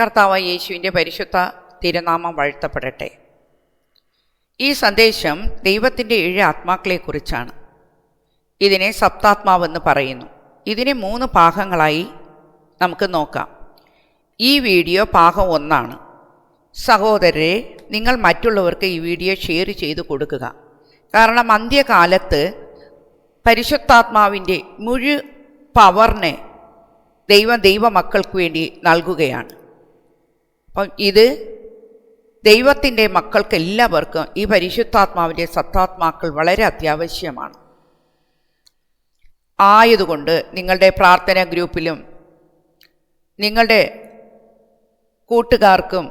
കർത്താവായ യേശുവിൻ്റെ പരിശുദ്ധ തിരുനാമം വാഴ്ത്തപ്പെടട്ടെ. ഈ സന്ദേശം ദൈവത്തിൻ്റെ 7 ആത്മാക്കളെക്കുറിച്ചാണ്. ഇതിനെ സപ്താത്മാവെന്ന് പറയുന്നു. ഇതിനെ 3 ഭാഗങ്ങളായി നമുക്ക് നോക്കാം. ഈ വീഡിയോ ഭാഗം 1. സഹോദരരെ, നിങ്ങൾ മറ്റുള്ളവർക്ക് ഈ വീഡിയോ ഷെയർ ചെയ്ത് കൊടുക്കുക. കാരണം അന്ത്യകാലത്ത് പരിശുദ്ധാത്മാവിൻ്റെ മുഴു പവറിനെ ദൈവമക്കൾക്ക് വേണ്ടി നൽകുകയാണ്. അപ്പം ഇത് ദൈവത്തിൻ്റെ മക്കൾക്ക് എല്ലാവർക്കും ഈ പരിശുദ്ധാത്മാവിൻ്റെ സത്താത്മാക്കൾ വളരെ അത്യാവശ്യമാണ്. ആയതുകൊണ്ട് നിങ്ങളുടെ പ്രാർത്ഥനാ ഗ്രൂപ്പിലും നിങ്ങളുടെ കൂട്ടുകാർക്കും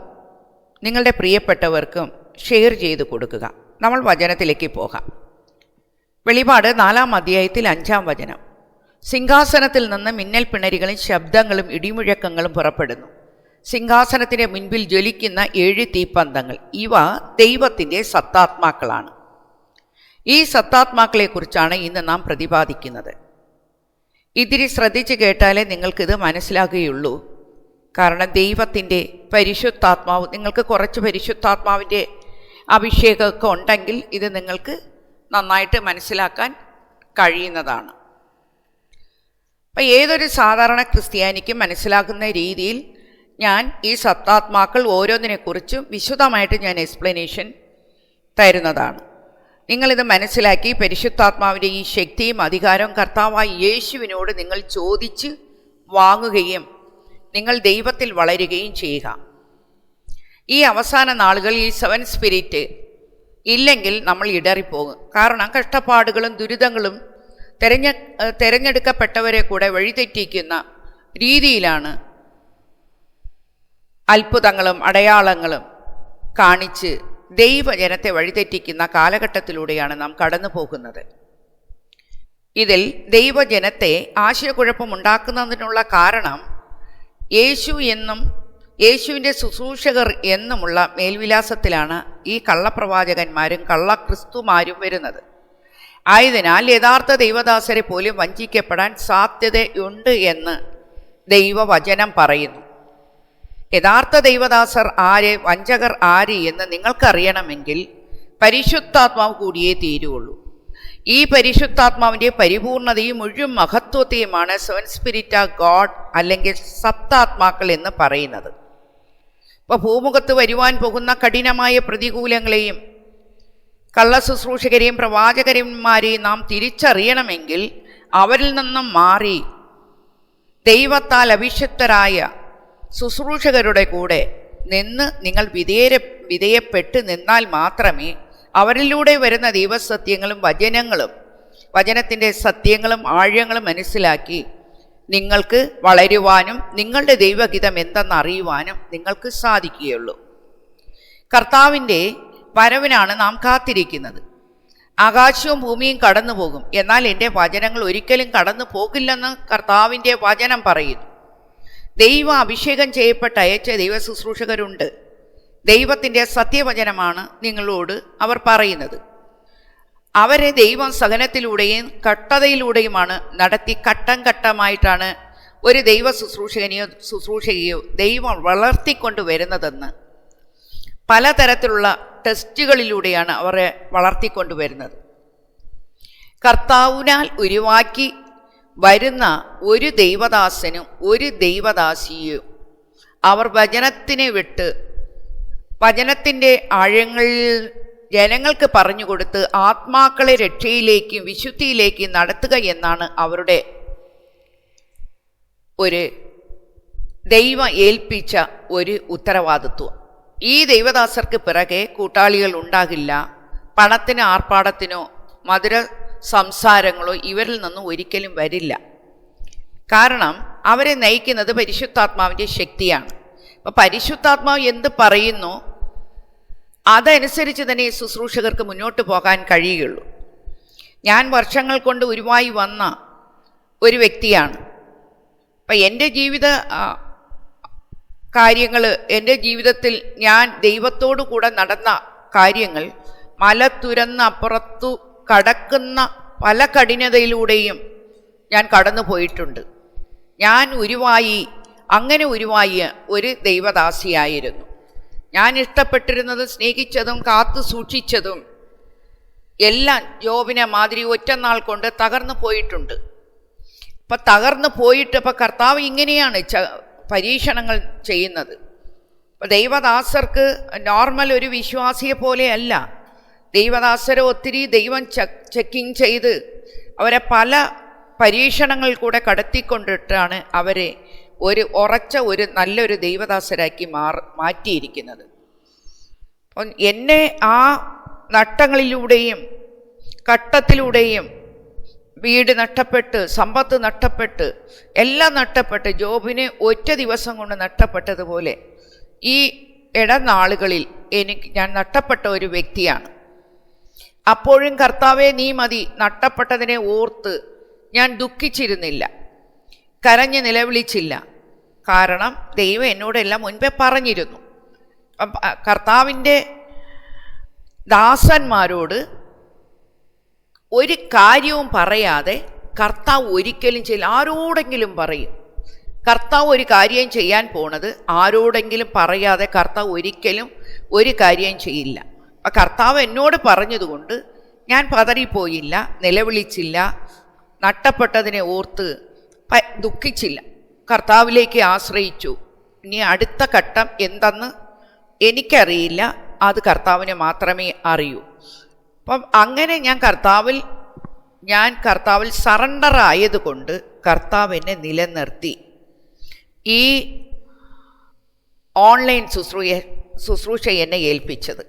നിങ്ങളുടെ പ്രിയപ്പെട്ടവർക്കും ഷെയർ ചെയ്ത് കൊടുക്കുക. നമ്മൾ വചനത്തിലേക്ക് പോകാം. വെളിപാട് 4-ാം അധ്യായത്തിൽ 5-ാം വചനം. സിംഹാസനത്തിൽ നിന്ന് മിന്നൽ പിണരികളും ശബ്ദങ്ങളും ഇടിമുഴക്കങ്ങളും പുറപ്പെടുന്നു. സിംഹാസനത്തിന് മുൻപിൽ ജ്വലിക്കുന്ന 7 തീപ്പന്തങ്ങൾ. ഇവ ദൈവത്തിൻ്റെ സത്താത്മാക്കളാണ്. ഈ സത്താത്മാക്കളെക്കുറിച്ചാണ് ഇന്ന് നാം പ്രതിപാദിക്കുന്നത്. ഇതിരി ശ്രദ്ധിച്ച് കേട്ടാലേ നിങ്ങൾക്കിത് മനസ്സിലാകുകയുള്ളൂ. കാരണം ദൈവത്തിൻ്റെ പരിശുദ്ധാത്മാവ്, നിങ്ങൾക്ക് കുറച്ച് പരിശുദ്ധാത്മാവിൻ്റെ അഭിഷേകമൊക്കെ ഉണ്ടെങ്കിൽ ഇത് നിങ്ങൾക്ക് നന്നായിട്ട് മനസ്സിലാക്കാൻ കഴിയുന്നതാണ്. അപ്പം ഏതൊരു സാധാരണ ക്രിസ്ത്യാനിക്കും മനസ്സിലാക്കുന്ന രീതിയിൽ ഞാൻ ഈ സത്താത്മാക്കൾ ഓരോന്നിനെക്കുറിച്ചും വിശദമായിട്ട് ഞാൻ എക്സ്പ്ലനേഷൻ തരുന്നതാണ്. നിങ്ങളിത് മനസ്സിലാക്കി പരിശുദ്ധാത്മാവിൻ്റെ ഈ ശക്തിയും അധികാരവും കർത്താവായ യേശുവിനോട് നിങ്ങൾ ചോദിച്ച് വാങ്ങുകയും നിങ്ങൾ ദൈവത്തിൽ വളരുകയും ചെയ്യുക. ഈ അവസാന നാളുകളിൽ ഈ 7 സ്പിരിറ്റ് ഇല്ലെങ്കിൽ നമ്മൾ ഇടറിപ്പോകും. കാരണം കഷ്ടപ്പാടുകളും ദുരിതങ്ങളും തെരഞ്ഞെടുക്കപ്പെട്ടവരെ കൂടെ വഴിതെറ്റിക്കുന്ന രീതിയിലാണ് അത്ഭുതങ്ങളും അടയാളങ്ങളും കാണിച്ച് ദൈവജനത്തെ വഴിതെറ്റിക്കുന്ന കാലഘട്ടത്തിലൂടെയാണ് നാം കടന്നു പോകുന്നത്. ഇതിൽ ദൈവജനത്തെ ആശയക്കുഴപ്പമുണ്ടാക്കുന്നതിനുള്ള കാരണം യേശു എന്നും യേശുവിൻ്റെ ശുശ്രൂഷകർ എന്നുമുള്ള മേൽവിലാസത്തിലാണ് ഈ കള്ളപ്രവാചകന്മാരും കള്ളക്രിസ്തുമാരും വരുന്നത്. ആയതിനാൽ യഥാർത്ഥ ദൈവദാസരെ പോലും വഞ്ചിക്കപ്പെടാൻ സാധ്യതയുണ്ട് എന്ന് ദൈവവചനം പറയുന്നു. യഥാർത്ഥ ദൈവദാസർ ആര്, വഞ്ചകർ ആര് എന്ന് നിങ്ങൾക്കറിയണമെങ്കിൽ പരിശുദ്ധാത്മാവ് കൂടിയേ തീരുള്ളൂ. ഈ പരിശുദ്ധാത്മാവിൻ്റെ പരിപൂർണതയും മുഴുവൻ മഹത്വത്തെയുമാണ് 7 സ്പിരിറ്റ് ഓഫ് ഗോഡ് അല്ലെങ്കിൽ സപ്താത്മാക്കൾ എന്ന് പറയുന്നത്. ഇപ്പോൾ ഭൂമുഖത്ത് വരുവാൻ പോകുന്ന കഠിനമായ പ്രതികൂലങ്ങളെയും കള്ള ശുശ്രൂഷകരെയും പ്രവാചകന്മാരെയും നാം തിരിച്ചറിയണമെങ്കിൽ അവരിൽ നിന്നും മാറി ദൈവത്താൽ അഭിഷിക്തരായ ശുശ്രൂഷകരുടെ കൂടെ നിന്ന് നിങ്ങൾ വിധേയപ്പെട്ട് നിന്നാൽ മാത്രമേ അവരിലൂടെ വരുന്ന ദൈവസത്യങ്ങളും വചനത്തിൻ്റെ സത്യങ്ങളും ആഴങ്ങളും മനസ്സിലാക്കി നിങ്ങൾക്ക് വളരുവാനും നിങ്ങളുടെ ദൈവഹിതം എന്തെന്ന് അറിയുവാനും നിങ്ങൾക്ക് സാധിക്കുകയുള്ളൂ. കർത്താവിൻ്റെ വരവിനാണ് നാം കാത്തിരിക്കുന്നത്. ആകാശവും ഭൂമിയും കടന്നു പോകും, എന്നാൽ എൻ്റെ വചനങ്ങൾ ഒരിക്കലും കടന്നു പോകില്ലെന്ന് കർത്താവിൻ്റെ വചനം പറയുന്നു. ദൈവ അഭിഷേകം ചെയ്യപ്പെട്ട അയച്ച ദൈവ ശുശ്രൂഷകരുണ്ട്. ദൈവത്തിൻ്റെ സത്യവചനമാണ് നിങ്ങളോട് അവർ പറയുന്നത്. അവരെ ദൈവം സഹനത്തിലൂടെയും കഷ്ടതയിലൂടെയുമാണ് നടത്തി ഘട്ടം ഘട്ടമായിട്ടാണ് ഒരു ദൈവ ശുശ്രൂഷകയോ ദൈവം വളർത്തിക്കൊണ്ടുവരുന്നതെന്ന് പലതരത്തിലുള്ള ടെസ്റ്റുകളിലൂടെയാണ് അവരെ വളർത്തിക്കൊണ്ടുവരുന്നത്. കർത്താവിനാൽ ഉരുവാക്കി വരുന്ന ഒരു ദൈവദാസനും ഒരു ദൈവദാസിയും അവർ വചനത്തിനെ വിട്ട് വചനത്തിൻ്റെ ആഴങ്ങളിൽ ജനങ്ങൾക്ക് പറഞ്ഞു കൊടുത്ത് ആത്മാക്കളെ രക്ഷയിലേക്കും വിശുദ്ധിയിലേക്കും നടത്തുക എന്നാണ് അവരുടെ ഒരു ദൈവം ഏൽപ്പിച്ച ഒരു ഉത്തരവാദിത്വം. ഈ ദൈവദാസർക്ക് പിറകെ കൂട്ടാളികൾ ഉണ്ടാകില്ല. പണത്തിനോ ആർപ്പാടത്തിനോ മധുര സംസാരങ്ങളോ ഇവരിൽ നിന്നും ഒരിക്കലും വരില്ല. കാരണം അവരെ നയിക്കുന്നത് പരിശുദ്ധാത്മാവിൻ്റെ ശക്തിയാണ്. അപ്പം പരിശുദ്ധാത്മാവ് എന്ത് പറയുന്നു അതനുസരിച്ച് തന്നെ ശുശ്രൂഷകർക്ക് മുന്നോട്ട് പോകാൻ കഴിയുകയുള്ളൂ. ഞാൻ വർഷങ്ങൾ കൊണ്ട് ഉരുവായി വന്ന ഒരു വ്യക്തിയാണ്. അപ്പം എൻ്റെ എൻ്റെ ജീവിതത്തിൽ ഞാൻ ദൈവത്തോടു കൂടെ നടന്ന കാര്യങ്ങൾ മല തുരന്ന് അപ്പുറത്തു കടക്കുന്ന പല കഠിനതയിലൂടെയും ഞാൻ കടന്നു പോയിട്ടുണ്ട്. ഞാൻ ഉരുവായി അങ്ങനെ ഉരുവായ ഒരു ദൈവദാസിയായിരുന്നു ഞാൻ. ഇഷ്ടപ്പെട്ടിരുന്നതും സ്നേഹിച്ചതും കാത്തു സൂക്ഷിച്ചതും എല്ലാം ജോബിനെ മാതിരി ഒറ്റനാൾ കൊണ്ട് തകർന്നു പോയിട്ടുണ്ട്. അപ്പം തകർന്നു പോയിട്ട് ഇപ്പം കർത്താവ് ഇങ്ങനെയാണ് പരീക്ഷണങ്ങൾ ചെയ്യുന്നത്. അപ്പം ദൈവദാസർക്ക് നോർമൽ ഒരു വിശ്വാസിയെ പോലെയല്ല. ദൈവദാസരെ ഒത്തിരി ദൈവം ചെക്കിങ് ചെയ്ത് അവരെ പല പരീക്ഷണങ്ങൾ കൂടെ കടത്തിക്കൊണ്ടിട്ടാണ് അവരെ ഒരു നല്ലൊരു ദൈവദാസരാക്കി മാറ്റിയിരിക്കുന്നത്. അപ്പം എന്നെ ആ നട്ടങ്ങളിലൂടെയും ഘട്ടത്തിലൂടെയും വീട് നഷ്ടപ്പെട്ട്, സമ്പത്ത് നഷ്ടപ്പെട്ട്, എല്ലാം നഷ്ടപ്പെട്ട്, ജോബിന് ഒറ്റ ദിവസം കൊണ്ട് നഷ്ടപ്പെട്ടതുപോലെ ഈ ഇടനാളുകളിൽ ഞാൻ നഷ്ടപ്പെട്ട ഒരു വ്യക്തിയാണ്. അപ്പോഴും കർത്താവേ നീ മതി, നഷ്ടപ്പെട്ടതിനെ ഓർത്ത് ഞാൻ ദുഃഖിച്ചിരുന്നില്ല, കരഞ്ഞ് നിലവിളിച്ചില്ല. കാരണം ദൈവം എന്നോടെല്ലാം മുൻപേ പറഞ്ഞിരുന്നു. കർത്താവിൻ്റെ ദാസന്മാരോട് ഒരു കാര്യവും പറയാതെ കർത്താവ് ഒരിക്കലും ചെയ്യില്ല. ആരോടെങ്കിലും പറയും. കർത്താവ് ഒരു കാര്യം ചെയ്യാൻ പോണത് ആരോടെങ്കിലും പറയാതെ കർത്താവ് ഒരിക്കലും ഒരു കാര്യം ചെയ്യില്ല. അപ്പം കർത്താവ് എന്നോട് പറഞ്ഞതുകൊണ്ട് ഞാൻ പതറിപ്പോയില്ല, നിലവിളിച്ചില്ല, നഷ്ടപ്പെട്ടതിനെ ഓർത്ത് ദുഃഖിച്ചില്ല, കർത്താവിലേക്ക് ആശ്രയിച്ചു. ഇനി അടുത്ത ഘട്ടം എന്തെന്ന് എനിക്കറിയില്ല, അത് കർത്താവിന് മാത്രമേ അറിയൂ. അപ്പം അങ്ങനെ ഞാൻ കർത്താവിൽ സറണ്ടർ ആയതുകൊണ്ട് കർത്താവ് എന്നെ നിലനിർത്തി. ഈ ഓൺലൈൻ ശുശ്രൂഷ എന്നെ ഏൽപ്പിച്ചത്.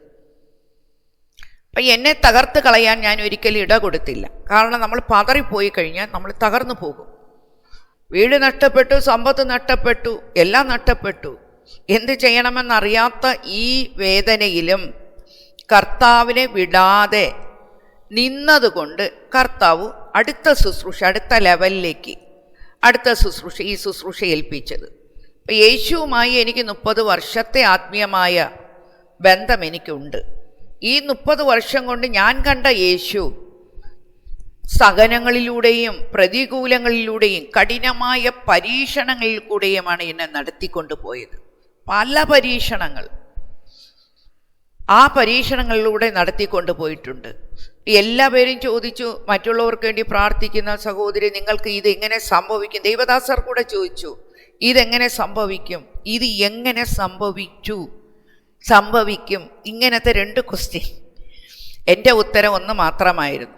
അപ്പം എന്നെ തകർത്ത് കളയാൻ ഞാൻ ഒരിക്കലും ഇട കൊടുത്തില്ല. കാരണം നമ്മൾ പതറിപ്പോയി കഴിഞ്ഞാൽ നമ്മൾ തകർന്നു പോകും. വീട് നഷ്ടപ്പെട്ടു, സമ്പത്ത് നഷ്ടപ്പെട്ടു, എല്ലാം നഷ്ടപ്പെട്ടു. എന്ത് ചെയ്യണമെന്നറിയാത്ത ഈ വേദനയിലും കർത്താവിനെ വിടാതെ നിന്നതുകൊണ്ട് കർത്താവ് അടുത്ത ലെവലിലേക്ക് ഈ ശുശ്രൂഷ ഏൽപ്പിച്ചത്. അപ്പം യേശുവുമായി എനിക്ക് 30 വർഷത്തെ ആത്മീയമായ ബന്ധം എനിക്കുണ്ട്. ഈ 30 വർഷം കൊണ്ട് ഞാൻ കണ്ട യേശു സഹനങ്ങളിലൂടെയും പ്രതികൂലങ്ങളിലൂടെയും കഠിനമായ പരീക്ഷണങ്ങളിൽ കൂടെയുമാണ് എന്നെ നടത്തിക്കൊണ്ടു പോയത്. പല പരീക്ഷണങ്ങൾ ആ പരീക്ഷണങ്ങളിലൂടെ നടത്തിക്കൊണ്ടു പോയിട്ടുണ്ട്. എല്ലാവരും ചോദിച്ചു, മറ്റുള്ളവർക്ക് വേണ്ടി പ്രാർത്ഥിക്കുന്ന സഹോദരി നിങ്ങൾക്ക് ഇതെങ്ങനെ സംഭവിക്കും? ദൈവദാസർ കൂടെ ചോദിച്ചു, ഇതെങ്ങനെ സംഭവിക്കും? ഇത് എങ്ങനെ സംഭവിക്കും? ഇങ്ങനത്തെ 2 ക്വസ്റ്റ്യൻ. എൻ്റെ ഉത്തരം ഒന്ന് മാത്രമായിരുന്നു,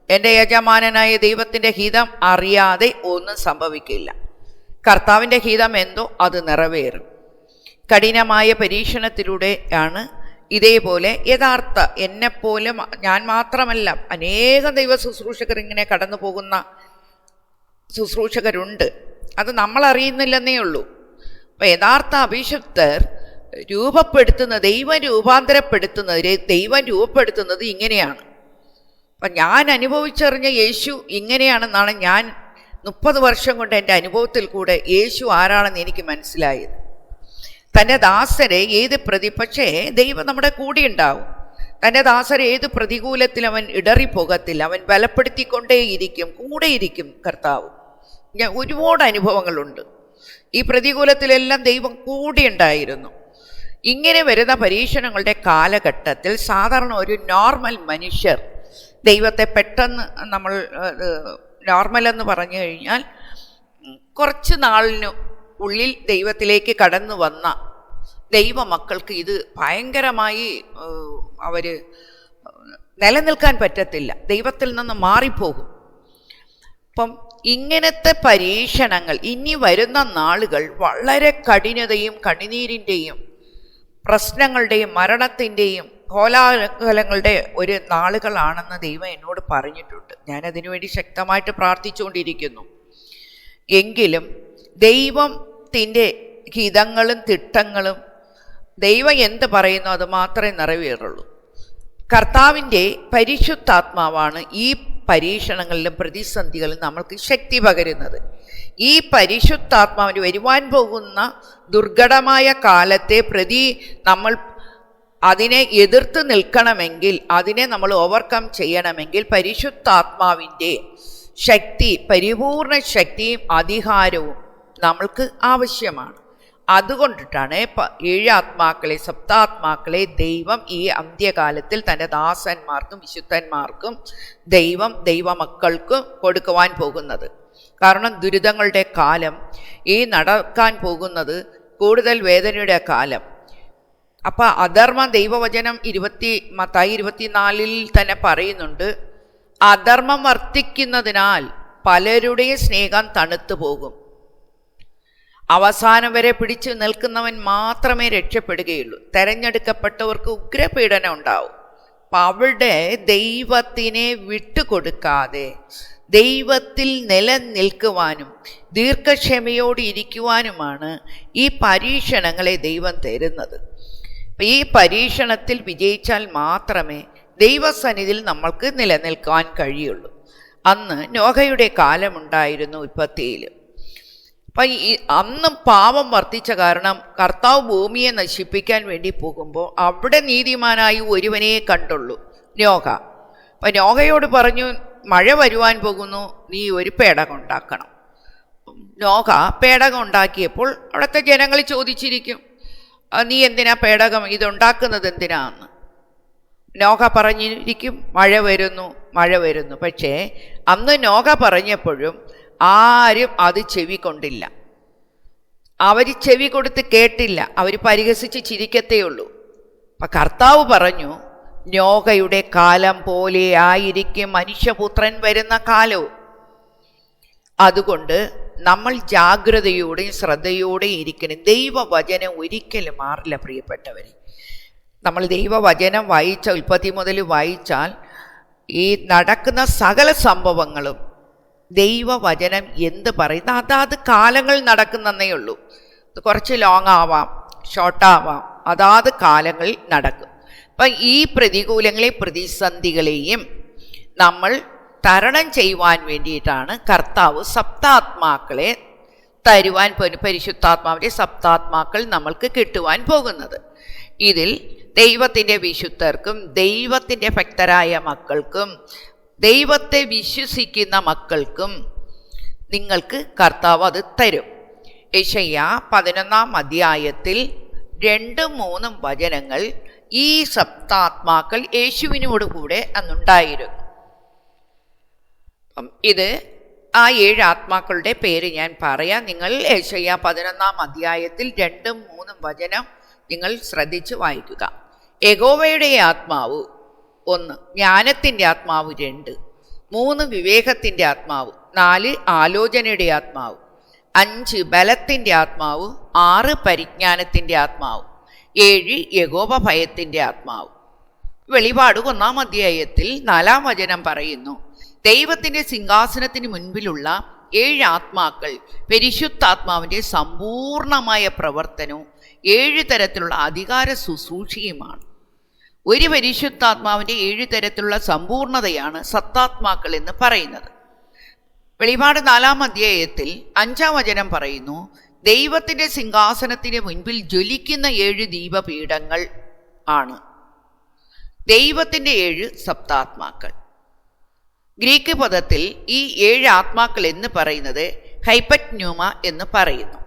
എൻ്റെ യജമാനനായ ദൈവത്തിൻ്റെ ഹിതം അറിയാതെ ഒന്നും സംഭവിക്കില്ല. കർത്താവിൻ്റെ ഹിതം എന്തോ അത് നിറവേറും. കഠിനമായ പരീക്ഷണത്തിലൂടെയാണ് ഇതേപോലെ യഥാർത്ഥ എന്നെപ്പോലെ ഞാൻ മാത്രമല്ല അനേകം ദൈവ ശുശ്രൂഷകർ ഇങ്ങനെ കടന്നു പോകുന്ന ശുശ്രൂഷകരുണ്ട്. അത് നമ്മൾ അറിയുന്നില്ലെന്നേ ഉള്ളൂ. അപ്പം യഥാർത്ഥ അഭിഷിക്തർ ദൈവം രൂപപ്പെടുത്തുന്നത് ഇങ്ങനെയാണ്. അപ്പം ഞാൻ അനുഭവിച്ചറിഞ്ഞ യേശു ഇങ്ങനെയാണെന്നാണ് ഞാൻ 30 വർഷം കൊണ്ട് എൻ്റെ അനുഭവത്തിൽ കൂടെ യേശു ആരാണെന്ന് എനിക്ക് മനസ്സിലായത്. തൻ്റെ ദാസരെ പക്ഷേ ദൈവം നമ്മുടെ കൂടെ ഉണ്ടാവും. തൻ്റെ ദാസരെ ഏത് പ്രതികൂലത്തിൽ അവൻ ഇടറിപ്പോകത്തില്ല, അവൻ ബലപ്പെടുത്തിക്കൊണ്ടേയിരിക്കും, കൂടെയിരിക്കും കർത്താവ്. ഞാൻ ഒരുപാട് അനുഭവങ്ങളുണ്ട്. ഈ പ്രതികൂലത്തിലെല്ലാം ദൈവം കൂടെ ഉണ്ടായിരുന്നു. ഇങ്ങനെ വരുന്ന പരീക്ഷണങ്ങളുടെ കാലഘട്ടത്തിൽ സാധാരണ ഒരു നോർമൽ മനുഷ്യർ ദൈവത്തെ പെട്ടെന്ന് നമ്മൾ നോർമലെന്ന് പറഞ്ഞു കഴിഞ്ഞാൽ കുറച്ച് നാളിന് ഉള്ളിൽ ദൈവത്തിലേക്ക് കടന്നു വന്ന ദൈവമക്കൾക്ക് ഇത് ഭയങ്കരമായി അവർ നിലനിൽക്കാൻ പറ്റത്തില്ല, ദൈവത്തിൽ നിന്ന് മാറിപ്പോകും. അപ്പം ഇങ്ങനത്തെ പരീക്ഷണങ്ങൾ ഇനി വരുന്ന നാളുകൾ വളരെ കഠിനതയും കണ്ണുനീരിൻ്റെയും പ്രശ്നങ്ങളുടെയും മരണത്തിൻ്റെയും കോലാഹലങ്ങളുടെ ഒരു നാളുകളാണെന്ന് ദൈവം എന്നോട് പറഞ്ഞിട്ടുണ്ട്. ഞാനതിനുവേണ്ടി ശക്തമായിട്ട് പ്രാർത്ഥിച്ചുകൊണ്ടിരിക്കുന്നു. എങ്കിലും ദൈവത്തിൻ്റെ ഹിതങ്ങളും തിട്ടങ്ങളും ദൈവം എന്ത് പറയുന്നു അത് മാത്രമേ നിറവേറുള്ളൂ. കർത്താവിൻ്റെ പരിശുദ്ധാത്മാവാണ് ഈ പരീക്ഷണങ്ങളിലും പ്രതിസന്ധികളിലും നമ്മൾക്ക് ശക്തി പകരുന്നത്. ഈ പരിശുദ്ധാത്മാവിന് വരുവാൻ പോകുന്ന ദുർഘടമായ കാലത്തെ പ്രതി നമ്മൾ അതിനെ എതിർത്ത് നിൽക്കണമെങ്കിൽ, അതിനെ നമ്മൾ ഓവർകം ചെയ്യണമെങ്കിൽ പരിശുദ്ധാത്മാവിൻ്റെ ശക്തി, പരിപൂർണ ശക്തിയും അധികാരവും നമ്മൾക്ക് ആവശ്യമാണ്. അതുകൊണ്ടിട്ടാണ് 7 ആത്മാക്കളെ, സപ്താത്മാക്കളെ ദൈവം ഈ അന്ത്യകാലത്തിൽ തൻ്റെ ദാസന്മാർക്കും വിശുദ്ധന്മാർക്കും ദൈവമക്കൾക്കും കൊടുക്കുവാൻ പോകുന്നത്. കാരണം ദുരിതങ്ങളുടെ കാലം, ഈ നടക്കാൻ പോകുന്നത് കൂടുതൽ വേദനയുടെ കാലം. അപ്പം അധർമ്മ ദൈവവചനം മത്തായി 24 തന്നെ പറയുന്നുണ്ട്, അധർമ്മം വർദ്ധിക്കുന്നതിനാൽ പലരുടെയും സ്നേഹം തണുത്തു പോകും. അവസാനം വരെ പിടിച്ചു നിൽക്കുന്നവൻ മാത്രമേ രക്ഷപ്പെടുകയുള്ളൂ. തെരഞ്ഞെടുക്കപ്പെട്ടവർക്ക് ഉഗ്രപീഡനം ഉണ്ടാവും. അപ്പം അവിടെ ദൈവത്തിനെ വിട്ടുകൊടുക്കാതെ ദൈവത്തിൽ നിലനിൽക്കുവാനും ദീർഘക്ഷമയോടെ ഇരിക്കുവാനുമാണ് ഈ പരീക്ഷണങ്ങളെ ദൈവം തരുന്നത്. ഈ പരീക്ഷണത്തിൽ വിജയിച്ചാൽ മാത്രമേ ദൈവസന്നിധിയിൽ നമ്മൾക്ക് നിലനിൽക്കാൻ കഴിയുള്ളൂ. അന്ന് നോഹയുടെ കാലമുണ്ടായിരുന്നു ഉൽപ്പത്തിയിൽ. അപ്പം അന്നും പാപം വർദ്ധിച്ച കാരണം കർത്താവ് ഭൂമിയെ നശിപ്പിക്കാൻ വേണ്ടി പോകുമ്പോൾ അവിടെ നീതിമാനായി ഒരുവനെ കണ്ടുള്ളൂ, നോഹ. അപ്പം നോഹയോട് പറഞ്ഞു, മഴ വരുവാൻ പോകുന്നു, നീ ഒരു പേടകം ഉണ്ടാക്കണം. നോഹ പേടകം ഉണ്ടാക്കിയപ്പോൾ അവിടുത്തെ ജനങ്ങൾ ചോദിച്ചിരിക്കും, നീ എന്തിനാ പേടകം ഇതുണ്ടാക്കുന്നത് എന്തിനാന്ന്? നോഹ പറഞ്ഞിരിക്കും, മഴ വരുന്നു. പക്ഷേ അന്ന് നോഹ പറഞ്ഞപ്പോഴും ആരും അത് ചെവി കൊണ്ടില്ല. അവർ ചെവി കൊടുത്ത് കേട്ടില്ല. അവർ പരിഹസിച്ച് ചിരിക്കത്തേ ഉള്ളൂ. അപ്പം കർത്താവ് പറഞ്ഞു, നോഹയുടെ കാലം പോലെ ആയിരിക്കും മനുഷ്യപുത്രൻ വരുന്ന കാലവും. അതുകൊണ്ട് നമ്മൾ ജാഗ്രതയോടെയും ശ്രദ്ധയോടെയും ഇരിക്കണം. ദൈവവചനം ഒരിക്കലും മാറില്ല പ്രിയപ്പെട്ടവരെ. നമ്മൾ ദൈവവചനം വായിച്ച ഉൽപ്പത്തി മുതൽ വായിച്ചാൽ ഈ നടക്കുന്ന സകല സംഭവങ്ങളും ദൈവവചനം എന്ത് പറയുന്നു അതാത് കാലങ്ങൾ നടക്കുന്നതേ ഉള്ളൂ. കുറച്ച് ലോങ് ആവാം, ഷോർട്ടാവാം, അതാത് കാലങ്ങളിൽ നടക്കും. അപ്പം ഈ പ്രതികൂലങ്ങളെയും പ്രതിസന്ധികളെയും നമ്മൾ തരണം ചെയ്യുവാൻ വേണ്ടിയിട്ടാണ് കർത്താവ് സപ്താത്മാക്കളെ തരുവാൻ, പരിശുദ്ധാത്മാവിൻ്റെ സപ്താത്മാക്കൾ നമ്മൾക്ക് കിട്ടുവാൻ പോകുന്നത്. ഇതിൽ ദൈവത്തിൻ്റെ വിശുദ്ധർക്കും ദൈവത്തിൻ്റെ ഭക്തരായ മക്കൾക്കും ദൈവത്തെ വിശ്വസിക്കുന്ന മക്കൾക്കും നിങ്ങൾക്ക് കർത്താവ് അത് തരും. യെശയ്യാ 11 അധ്യായത്തിൽ 2-3 വചനങ്ങൾ ഈ സപ്താത്മാക്കൾ യേശുവിനോട് കൂടെ അന്നുണ്ടായിരുന്നു. ഇത് ആ 7 ആത്മാക്കളുടെ പേര് ഞാൻ പറയാം. നിങ്ങൾ യെശയ്യാ 11 അധ്യായത്തിൽ 2-3 വചനം നിങ്ങൾ ശ്രദ്ധിച്ച് വായിക്കുക. യഹോവയുടെ ആത്മാവ് 1, ജ്ഞാനത്തിൻ്റെ ആത്മാവ് 2, 3 വിവേകത്തിൻ്റെ ആത്മാവ്, 4 ആലോചനയുടെ ആത്മാവ്, 5 ബലത്തിൻ്റെ ആത്മാവ്, 6 പരിജ്ഞാനത്തിൻ്റെ ആത്മാവ്, 7 യഹോവ ഭയത്തിൻ്റെ ആത്മാവ്. വെളിപാട് 1 അധ്യായത്തിൽ 4 വചനം പറയുന്നു, ദൈവത്തിൻ്റെ സിംഹാസനത്തിന് മുൻപിലുള്ള 7 ആത്മാക്കൾ പരിശുദ്ധാത്മാവിൻ്റെ സമ്പൂർണമായ പ്രവർത്തനവും 7 തരത്തിലുള്ള അധികാര ശുശ്രൂഷയുമാണ്. ഒരു പരിശുദ്ധാത്മാവിൻ്റെ 7 തരത്തിലുള്ള സമ്പൂർണതയാണ് സത്താത്മാക്കൾ എന്ന് പറയുന്നത്. വെളിപാട് 4 അധ്യായത്തിൽ 5 വചനം പറയുന്നു, ദൈവത്തിൻ്റെ സിംഹാസനത്തിന് മുൻപിൽ ജ്വലിക്കുന്ന 7 ദീപപീഠങ്ങൾ ആണ് ദൈവത്തിൻ്റെ 7 സപ്താത്മാക്കൾ. ഗ്രീക്ക് പദത്തിൽ ഈ 7 ആത്മാക്കൾ എന്ന് പറയുന്നത് ഹൈപ്പറ്റ്ന്യൂമ എന്ന് പറയുന്നു.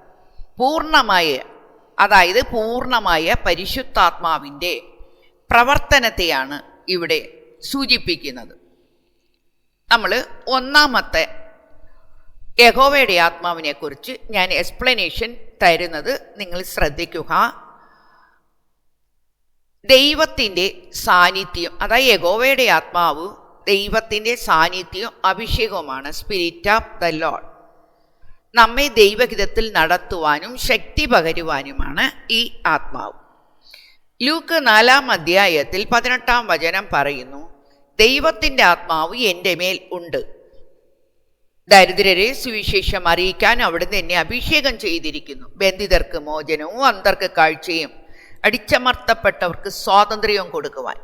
പൂർണ്ണമായ പരിശുദ്ധാത്മാവിൻ്റെ പ്രവർത്തനത്തെയാണ് ഇവിടെ സൂചിപ്പിക്കുന്നത്. നമ്മൾ 1 യഹോവയുടെ ആത്മാവിനെ കുറിച്ച് ഞാൻ എക്സ്പ്ലനേഷൻ തരുന്നത് നിങ്ങൾ ശ്രദ്ധിക്കുക. ദൈവത്തിൻ്റെ സാന്നിധ്യം, അതായത് യഹോവയുടെ ആത്മാവ് ദൈവത്തിൻ്റെ സാന്നിധ്യവും അഭിഷേകവുമാണ്. സ്പിരിറ്റ് ഓഫ് ദ ലോർഡ് നമ്മെ ദൈവഹിതത്തിൽ നടത്തുവാനും ശക്തി പകരുവാനുമാണ് ഈ ആത്മാവ്. ലൂക്ക് 4 അധ്യായത്തിൽ 18 വചനം പറയുന്നു, ദൈവത്തിൻ്റെ ആത്മാവ് എൻ്റെ മേൽ ഉണ്ട്, ദരിദ്രരെ സുവിശേഷം അറിയിക്കാൻ അവിടുന്ന് എന്നെ അഭിഷേകം ചെയ്തിരിക്കുന്നു, ബന്ധിതർക്ക് മോചനവും അന്ധർക്ക് കാഴ്ചയും അടിച്ചമർത്തപ്പെട്ടവർക്ക് സ്വാതന്ത്ര്യവും കൊടുക്കുവാൻ.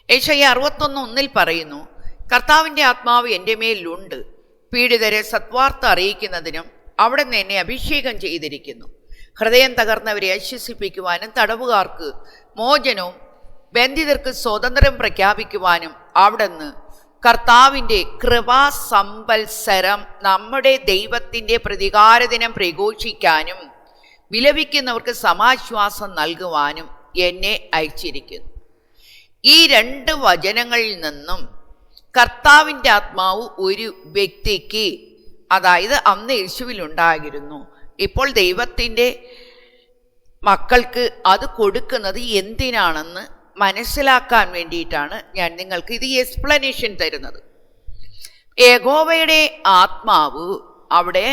യെശയ്യാ 61:1 പറയുന്നു, കർത്താവിൻ്റെ ആത്മാവ് എൻ്റെ മേലുണ്ട്, പീഡിതരെ സത്വാർത്ത അറിയിക്കുന്നതിനും അവിടുന്ന് എന്നെ അഭിഷേകം ചെയ്തിരിക്കുന്നു, ഹൃദയം തകർന്നവരെ ആശ്വസിപ്പിക്കുവാനും തടവുകാർക്ക് മോചനവും ബന്ധിതർക്ക് സ്വാതന്ത്ര്യം പ്രഖ്യാപിക്കുവാനും അവിടുന്ന് കർത്താവിൻ്റെ കൃപാസമ്പത്സരം നമ്മുടെ ദൈവത്തിൻ്റെ പ്രതികാരദിനം പ്രഘോഷിക്കാനും വിലപിക്കുന്നവർക്ക് സമാശ്വാസം നൽകുവാനും എന്നെ അയച്ചിരിക്കുന്നു. ഈ 2 വചനങ്ങളിൽ നിന്നും കർത്താവിൻ്റെ ആത്മാവ് ഒരു വ്യക്തിക്ക്, അതായത് അന്ന് യേശുവിലുണ്ടായിരുന്നു, ഇപ്പോൾ ദൈവത്തിൻ്റെ മക്കൾക്ക് അത് കൊടുക്കുന്നത് എന്തിനാണെന്ന് മനസ്സിലാക്കാൻ വേണ്ടിയിട്ടാണ് ഞാൻ നിങ്ങൾക്ക് ഇത് എക്സ്പ്ലനേഷൻ തരുന്നത്. യഹോവയുടെ ആത്മാവ് അവിടെ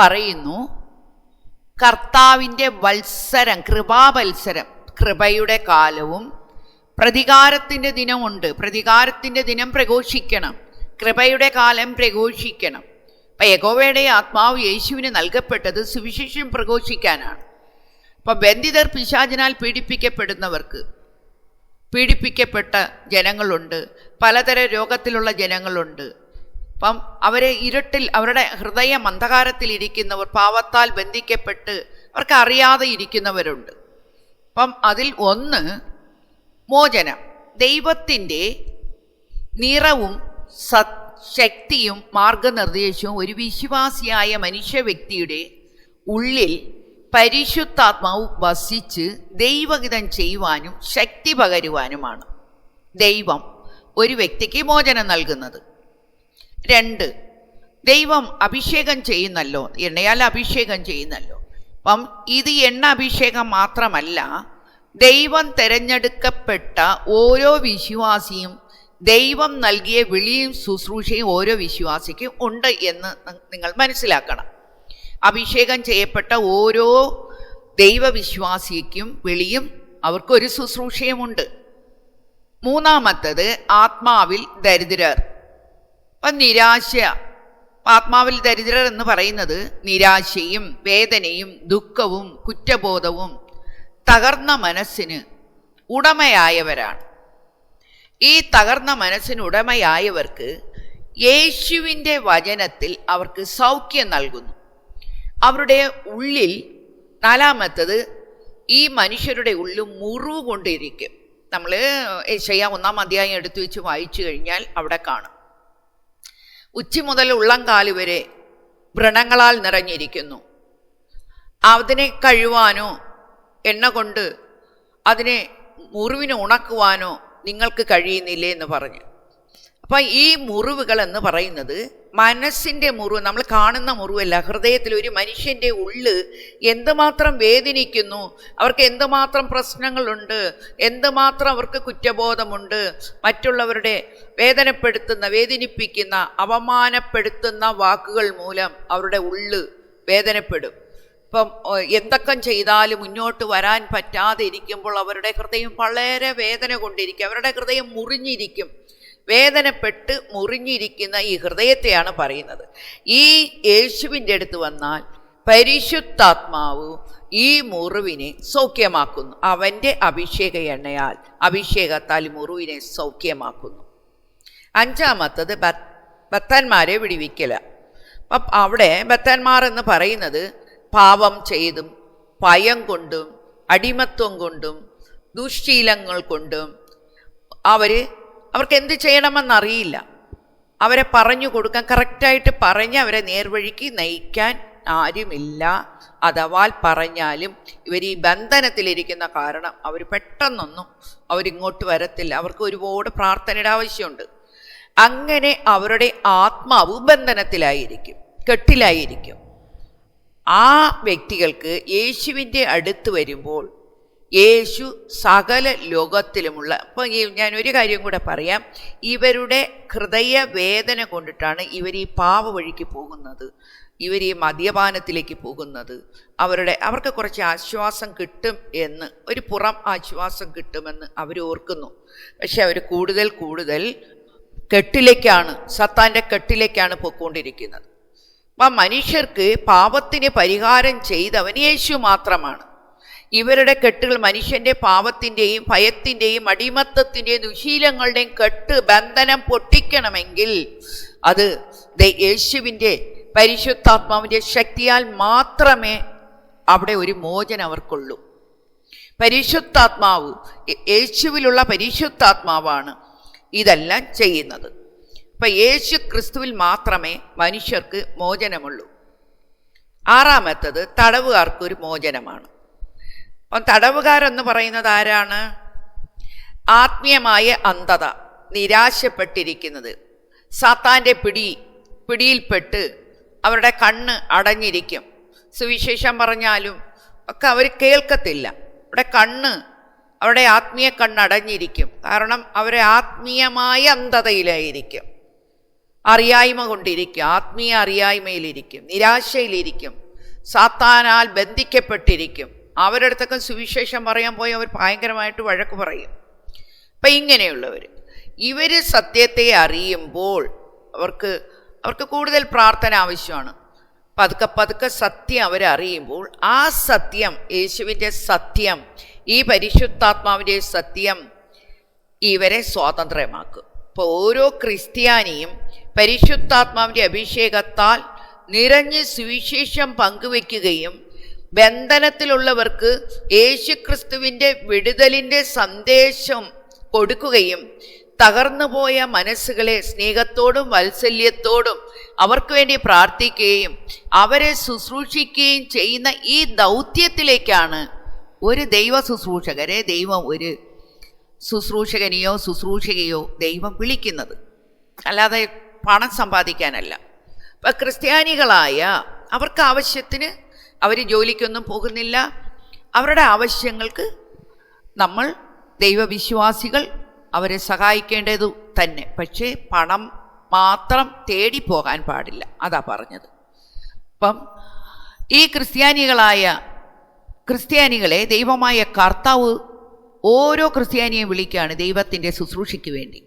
പറയുന്നു, കർത്താവിൻ്റെ വത്സരം, കൃപാവത്സരം, കൃപയുടെ കാലവും പ്രതികാരത്തിൻ്റെ ദിനമുണ്ട്. പ്രതികാരത്തിൻ്റെ ദിനം പ്രഘോഷിക്കണം, കൃപയുടെ കാലം പ്രഘോഷിക്കണം. അപ്പം യഹോവയുടെ ആത്മാവ് യേശുവിന് നൽകപ്പെട്ടത് സുവിശേഷം പ്രഘോഷിക്കാനാണ്. അപ്പം ബന്ധിതർ, പിശാചിനാൽ പീഡിപ്പിക്കപ്പെട്ട ജനങ്ങളുണ്ട്, പലതരം രോഗത്തിലുള്ള ജനങ്ങളുണ്ട്. അപ്പം അവരെ ഇരുട്ടിൽ, അവരുടെ ഹൃദയം അന്ധകാരത്തിലിരിക്കുന്നവർ, പാവത്താൽ ബന്ധിക്കപ്പെട്ട് അവർക്ക് അറിയാതെ ഇരിക്കുന്നവരുണ്ട്. അപ്പം അതിൽ ഒന്ന് മോചനം. ദൈവത്തിൻ്റെ നിറവും ശക്തിയും മാർഗനിർദ്ദേശവും ഒരു വിശ്വാസിയായ മനുഷ്യ വ്യക്തിയുടെ ഉള്ളിൽ പരിശുദ്ധാത്മാവ് വസിച്ച് ദൈവഹിതം ചെയ്യുവാനും ശക്തി പകരുവാനുമാണ് ദൈവം ഒരു വ്യക്തിക്ക് മോചനം നൽകുന്നത്. 2, ദൈവം അഭിഷേകം ചെയ്യുന്നല്ലോ, എണ്ണയാൽ അഭിഷേകം ചെയ്യുന്നല്ലോ. അപ്പം ഇത് എണ്ണ അഭിഷേകം മാത്രമല്ല, ദൈവം തിരഞ്ഞെടുക്കപ്പെട്ട ഓരോ വിശ്വാസിയും ദൈവം നൽകിയ വിളിയും ശുശ്രൂഷയും ഓരോ വിശ്വാസിക്കും ഉണ്ട് എന്ന് നിങ്ങൾ മനസ്സിലാക്കണം. അഭിഷേകം ചെയ്യപ്പെട്ട ഓരോ ദൈവവിശ്വാസിക്കും വിളിയും അവർക്കൊരു ശുശ്രൂഷയുമുണ്ട്. 3, ആത്മാവിൽ ദരിദ്രർ. അപ്പം നിരാശ, ആത്മാവിൽ ദരിദ്രർ എന്ന് പറയുന്നത് നിരാശയും വേദനയും ദുഃഖവും കുറ്റബോധവും തകർന്ന മനസ്സിന് ഉടമയായവരാണ്. ഈ തകർന്ന മനസ്സിന് ഉടമയായവർക്ക് യേശുവിൻ്റെ വചനത്തിൽ അവർക്ക് സൗഖ്യം നൽകുന്നു. അവരുടെ ഉള്ളിൽ 4, ഈ മനുഷ്യരുടെ ഉള്ളിൽ മുറിവ് കൊണ്ടിരിക്കും. നമ്മൾ യെശയ്യാ 1-ാം അധ്യായം എടുത്തു വെച്ച് വായിച്ചു കഴിഞ്ഞാൽ അവിടെ കാണും, ഉച്ചി മുതൽ ഉള്ളംകാല് വരെ വ്രണങ്ങളാൽ നിറഞ്ഞിരിക്കുന്നു, അതിനെ കഴുവാനോ എണ്ണ കൊണ്ട് അതിനെ മുറിവിനെ ഉണക്കുവാനോ നിങ്ങൾക്ക് കഴിയുന്നില്ലേ എന്ന് പറഞ്ഞു. അപ്പം ഈ മുറിവുകൾ എന്ന് പറയുന്നത് മനസ്സിൻ്റെ മുറിവ്, നമ്മൾ കാണുന്ന മുറിവല്ല, ഹൃദയത്തിൽ ഒരു മനുഷ്യൻ്റെ ഉള്ള് എന്തുമാത്രം വേദനിക്കുന്നു, അവർക്ക് എന്തുമാത്രം പ്രശ്നങ്ങളുണ്ട്, എന്തുമാത്രം അവർക്ക് കുറ്റബോധമുണ്ട്, മറ്റുള്ളവരുടെ വേദനിപ്പിക്കുന്ന അവമാനപ്പെടുത്തുന്ന വാക്കുകൾ മൂലം അവരുടെ ഉള്ള് വേദനപ്പെടും. ഇപ്പം എന്തൊക്കെ ചെയ്താലും മുന്നോട്ട് വരാൻ പറ്റാതെ ഇരിക്കുമ്പോൾ അവരുടെ ഹൃദയം വളരെ വേദന കൊണ്ടിരിക്കും, അവരുടെ ഹൃദയം മുറിഞ്ഞിരിക്കും. വേദനപ്പെട്ട് മുറിഞ്ഞിരിക്കുന്ന ഈ ഹൃദയത്തെയാണ് പറയുന്നത്. ഈ യേശുവിൻ്റെ അടുത്ത് വന്നാൽ പരിശുദ്ധാത്മാവ് ഈ മുറിവിനെ സൗഖ്യമാക്കുന്നു. അവൻ്റെ അഭിഷേക എണ്ണയാൽ, അഭിഷേകത്താൽ മുറിവിനെ സൗഖ്യമാക്കുന്നു. 5, ബദ്ധന്മാരെ വിടുവിക്കല. അപ്പം അവിടെ ബദ്ധന്മാർ എന്ന് പറയുന്നത് പാപം ചെയ്തും ഭയം കൊണ്ടും അടിമത്വം കൊണ്ടും ദുശ്ശീലങ്ങൾ കൊണ്ടും അവർക്ക് എന്ത് ചെയ്യണമെന്നറിയില്ല. അവരെ പറഞ്ഞു കൊടുക്കാൻ, കറക്റ്റായിട്ട് പറഞ്ഞ് അവരെ നേർവഴിക്ക് നയിക്കാൻ ആരുമില്ല. അഥവാ പറഞ്ഞാലും ഇവർ ഈ ബന്ധനത്തിലിരിക്കുന്ന കാരണം അവർ പെട്ടെന്നൊന്നും അവരിങ്ങോട്ട് വരത്തില്ല. അവർക്ക് ഒരുപാട് പ്രാർത്ഥനയുടെ ആവശ്യമുണ്ട്. അങ്ങനെ അവരുടെ ആത്മാവ് ബന്ധനത്തിലായിരിക്കും, കെട്ടിലായിരിക്കും. ആ വ്യക്തികൾക്ക് യേശുവിൻ്റെ അടുത്ത് വരുമ്പോൾ യേശു സകല ലോകത്തിലുമുള്ള, അപ്പോൾ ഞാനൊരു കാര്യം കൂടെ പറയാം, ഇവരുടെ ഹൃദയവേദന കൊണ്ടിട്ടാണ് ഇവർ ഈ പാവ വഴിക്ക് പോകുന്നത്, ഇവർ ഈ മദ്യപാനത്തിലേക്ക് പോകുന്നത്. അവർക്ക് കുറച്ച് ആശ്വാസം കിട്ടും എന്ന്, ഒരു പുറം ആശ്വാസം കിട്ടുമെന്ന് അവർ ഓർക്കുന്നു. പക്ഷെ അവർ കൂടുതൽ കെട്ടിലേക്കാണ്, സത്താൻ്റെ കെട്ടിലേക്കാണ് പോയിക്കൊണ്ടിരിക്കുന്നത്. അപ്പം മനുഷ്യർക്ക് പാപത്തിന് പരിഹാരം ചെയ്തവൻ യേശു മാത്രമാണ്. ഇവരുടെ കെട്ടുകൾ, മനുഷ്യൻ്റെ പാപത്തിൻ്റെയും ഭയത്തിൻ്റെയും അടിമത്തത്തിൻ്റെയും ദുശീലങ്ങളുടെയും കെട്ട് ബന്ധനം പൊട്ടിക്കണമെങ്കിൽ അത് യേശുവിൻ്റെ പരിശുദ്ധാത്മാവിൻ്റെ ശക്തിയാൽ മാത്രമേ അവിടെ ഒരു മോചനം അവർക്കുള്ളൂ. പരിശുദ്ധാത്മാവ്, യേശുവിലുള്ള പരിശുദ്ധാത്മാവാണ് ഇതെല്ലാം ചെയ്യുന്നത്. അപ്പം യേശു ക്രിസ്തുവിൽ മാത്രമേ മനുഷ്യർക്ക് മോചനമുള്ളൂ. ആറാമത്തത് തടവുകാർക്കൊരു മോചനമാണ്. അപ്പം തടവുകാരെന്ന് പറയുന്നത് ആരാണ്? ആത്മീയമായ അന്ധത, നിരാശപ്പെട്ടിരിക്കുന്നത്, സാത്താൻ്റെ പിടിയിൽപ്പെട്ട് അവരുടെ കണ്ണ് അടഞ്ഞിരിക്കും. സുവിശേഷം പറഞ്ഞാലും ഒക്കെ അവർ കേൾക്കത്തില്ല. അവരുടെ ആത്മീയ കണ്ണടഞ്ഞിരിക്കും. കാരണം അവരെ ആത്മീയമായ അന്ധതയിലായിരിക്കും, അറിയായ്മ കൊണ്ടിരിക്കും, ആത്മീയ അറിയായ്മയിലിരിക്കും, നിരാശയിലിരിക്കും, സാത്താനാൽ ബന്ധിക്കപ്പെട്ടിരിക്കും. അവരുടെ അടുത്തൊക്കെ സുവിശേഷം പറയാൻ പോയി അവർ ഭയങ്കരമായിട്ട് വഴക്ക് പറയും. അപ്പം ഇവർ സത്യത്തെ അറിയുമ്പോൾ അവർക്ക് കൂടുതൽ പ്രാർത്ഥന ആവശ്യമാണ്. പതുക്കെ സത്യം അവരറിയുമ്പോൾ ആ സത്യം, യേശുവിൻ്റെ സത്യം, ഈ പരിശുദ്ധാത്മാവിൻ്റെ സത്യം ഇവരെ സ്വാതന്ത്ര്യമാക്കും. ഇപ്പോൾ ഓരോ ക്രിസ്ത്യാനിയും പരിശുദ്ധാത്മാവിൻ്റെ അഭിഷേകത്താൽ നിറഞ്ഞ് സുവിശേഷം പങ്കുവയ്ക്കുകയും ബന്ധനത്തിലുള്ളവർക്ക് യേശുക്രിസ്തുവിൻ്റെ വിടുതലിൻ്റെ സന്ദേശം കൊടുക്കുകയും തകർന്നുപോയ മനസ്സുകളെ സ്നേഹത്തോടും വാത്സല്യത്തോടും അവർക്ക് വേണ്ടി പ്രാർത്ഥിക്കുകയും അവരെ ശുശ്രൂഷിക്കുകയും ചെയ്യുന്ന ഈ ദൗത്യത്തിലേക്കാണ് ഒരു ദൈവ ശുശ്രൂഷകരെ ദൈവം, ഒരു ശുശ്രൂഷകനെയോ ശുശ്രൂഷകയോ ദൈവം വിളിക്കുന്നത്. അല്ലാതെ പണം സമ്പാദിക്കാനല്ല. ഇപ്പം ക്രിസ്ത്യാനികളായ അവർക്ക് ആവശ്യത്തിന് അവർ ജോലിക്കൊന്നും പോകുന്നില്ല. അവരുടെ ആവശ്യങ്ങൾക്ക് നമ്മൾ ദൈവവിശ്വാസികൾ അവരെ സഹായിക്കേണ്ടതു തന്നെ. പക്ഷേ പണം മാത്രം തേടി പോകാൻ പാടില്ല. അതാ പറഞ്ഞത്. അപ്പം ഈ ക്രിസ്ത്യാനികളെ ദൈവമായ കർത്താവ് ഓരോ ക്രിസ്ത്യാനിയെയും വിളിക്കുകയാണ് ദൈവത്തിൻ്റെ ശുശ്രൂഷയ്ക്ക് വേണ്ടി.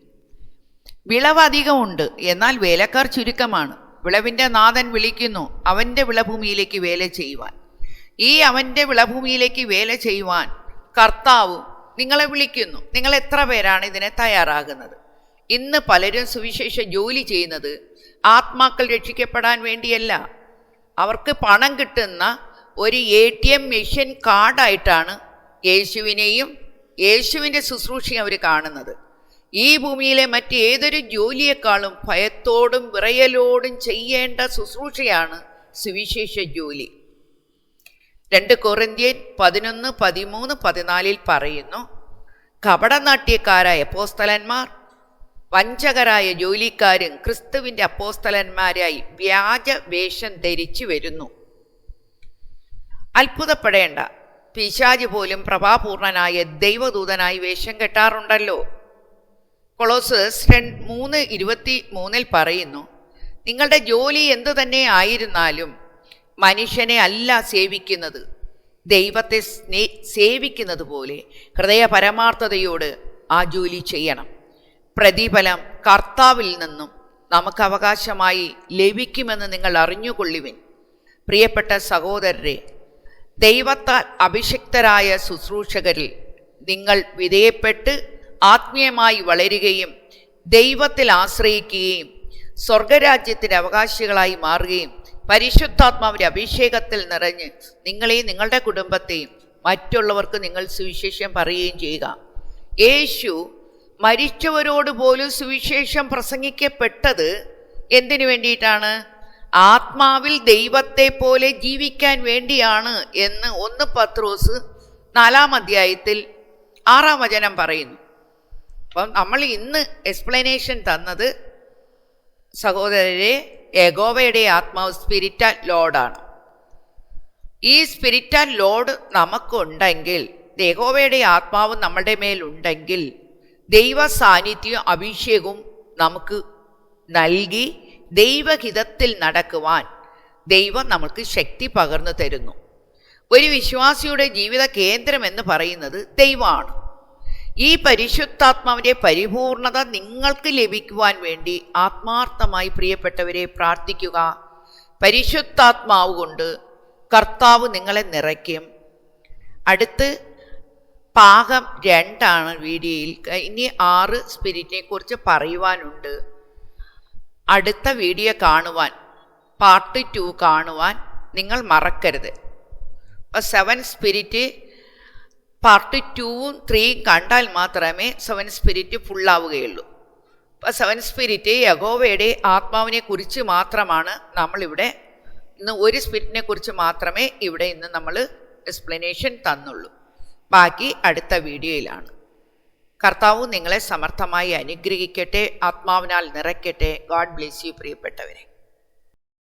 വിളവ് അധികമുണ്ട്, എന്നാൽ വേലക്കാർ ചുരുക്കമാണ്. വിളവിൻ്റെ നാഥൻ വിളിക്കുന്നു അവൻ്റെ വിളഭൂമിയിലേക്ക് വേല ചെയ്യുവാൻ. ഈ അവൻ്റെ വിളഭൂമിയിലേക്ക് വേല ചെയ്യുവാൻ കർത്താവ് നിങ്ങളെ വിളിക്കുന്നു. നിങ്ങൾ എത്ര പേരാണ് ഇതിനെ തയ്യാറാകുന്നത്? ഇന്ന് പലരും സുവിശേഷ ജോലി ചെയ്യുന്നത് ആത്മാക്കൾ രക്ഷിക്കപ്പെടാൻ വേണ്ടിയല്ല. അവർക്ക് പണം കിട്ടുന്ന ഒരു ATM മെഷീൻ കാർഡായിട്ടാണ് യേശുവിനെയും യേശുവിൻ്റെ ശുശ്രൂഷയും അവർ കാണുന്നത്. ഈ ഭൂമിയിലെ മറ്റേതൊരു ജോലിയേക്കാളും ഭയത്തോടും വിറയലോടും ചെയ്യേണ്ട ശുശ്രൂഷയാണ് സുവിശേഷ ജോലി. 2 കൊറിന്ത്യർ 11, 13, 14 പറയുന്നു, കപടനാട്യക്കാരായ അപ്പോസ്തലന്മാർ വഞ്ചകരായ ജോലിക്കാരും ക്രിസ്തുവിൻ്റെ അപ്പോസ്തലന്മാരായി വ്യാജ വേഷം ധരിച്ചു വരുന്നു. അത്ഭുതപ്പെടേണ്ട, പിശാച് പോലും പ്രഭാപൂർണനായ ദൈവദൂതനായി വേഷം കെട്ടാറുണ്ടല്ലോ. കൊളോസ്യർ 3:23 പറയുന്നു, നിങ്ങളുടെ ജോലി എന്തു തന്നെ ആയിരുന്നാലും മനുഷ്യനെ അല്ല സേവിക്കുന്നത്, ദൈവത്തെ സേവിക്കുന്നത് പോലെ ഹൃദയ പരമാർത്ഥതയോട് ആ ജോലി ചെയ്യണം. പ്രതിഫലം കർത്താവിൽ നിന്നും നമുക്ക് അവകാശമായി ലഭിക്കുമെന്ന് നിങ്ങൾ അറിഞ്ഞുകൊള്ളുവിൻ. പ്രിയപ്പെട്ട സഹോദരരെ, ദൈവത്താൽ അഭിഷിക്തരായ ശുശ്രൂഷകരിൽ നിങ്ങൾ വിധേയപ്പെട്ട് ആത്മീയമായി വളരുകയും ദൈവത്തിൽ ആശ്രയിക്കുകയും സ്വർഗരാജ്യത്തിൻ്റെ അവകാശികളായി മാറുകയും പരിശുദ്ധാത്മാവിൻ്റെ അഭിഷേകത്തിൽ നിറഞ്ഞ് നിങ്ങളെയും നിങ്ങളുടെ കുടുംബത്തെയും മറ്റുള്ളവർക്ക് നിങ്ങൾ സുവിശേഷം പറയുകയും ചെയ്യുക. യേശു മരിച്ചവരോട് പോലും സുവിശേഷം പ്രസംഗിക്കപ്പെട്ടത് എന്തിനു വേണ്ടിയിട്ടാണ്? ആത്മാവിൽ ദൈവത്തെ പോലെ ജീവിക്കാൻ വേണ്ടിയാണ് എന്ന് 1 പത്രോസ് 4-ാം അധ്യായത്തിൽ 6-ാം വചനം പറയുന്നു. അപ്പം നമ്മൾ ഇന്ന് എക്സ്പ്ലനേഷൻ തന്നത് സഹോദരരെ, യഹോവയുടെ ആത്മാവ് സ്പിരിറ്റൽ ലോഡാണ്. ഈ സ്പിരിറ്റൽ ലോഡ് നമുക്കുണ്ടെങ്കിൽ, യഹോവയുടെ ആത്മാവ് നമ്മുടെ മേലുണ്ടെങ്കിൽ ദൈവ സാന്നിധ്യവും അഭിഷേകവും നമുക്ക് നൽകി ദൈവഹിതത്തിൽ നടക്കുവാൻ ദൈവം നമുക്ക് ശക്തി പകർന്നു തരുന്നു. ഒരു വിശ്വാസിയുടെ ജീവിത കേന്ദ്രം എന്ന് പറയുന്നത് ദൈവമാണ്. ഈ പരിശുദ്ധാത്മാവിൻ്റെ പരിപൂർണത നിങ്ങൾക്ക് ലഭിക്കുവാൻ വേണ്ടി ആത്മാർത്ഥമായി പ്രിയപ്പെട്ടവരെ പ്രാർത്ഥിക്കുക. പരിശുദ്ധാത്മാവ് കൊണ്ട് കർത്താവ് നിങ്ങളെ നിറയ്ക്കും. അടുത്ത് ഭാഗം 2 വീഡിയോയിൽ. ഇനി 6 സ്പിരിറ്റിനെ കുറിച്ച് പറയുവാനുണ്ട്. അടുത്ത വീഡിയോ കാണുവാൻ, പാർട്ട് 2 കാണുവാൻ നിങ്ങൾ മറക്കരുത്. 7 സ്പിരിറ്റ് പാർട്ട് 2-ഉം 3-യും കണ്ടാൽ മാത്രമേ 7 സ്പിരിറ്റ് ഫുള്ളാവുകയുള്ളൂ. സെവൻ സ്പിരിറ്റ് യഹോവയുടെ ആത്മാവിനെ കുറിച്ച് മാത്രമാണ് നമ്മളിവിടെ ഇന്ന്, ഒരു സ്പിരിറ്റിനെ കുറിച്ച് മാത്രമേ ഇവിടെ ഇന്ന് നമ്മൾ എക്സ്പ്ലനേഷൻ തന്നുള്ളൂ. ബാക്കി അടുത്ത വീഡിയോയിലാണ്. കർത്താവ് നിങ്ങളെ സമർത്ഥമായി അനുഗ്രഹിക്കട്ടെ, ആത്മാവിനാൽ നിറയ്ക്കട്ടെ. ഗോഡ് ബ്ലെസ് യു പ്രിയപ്പെട്ടവരെ.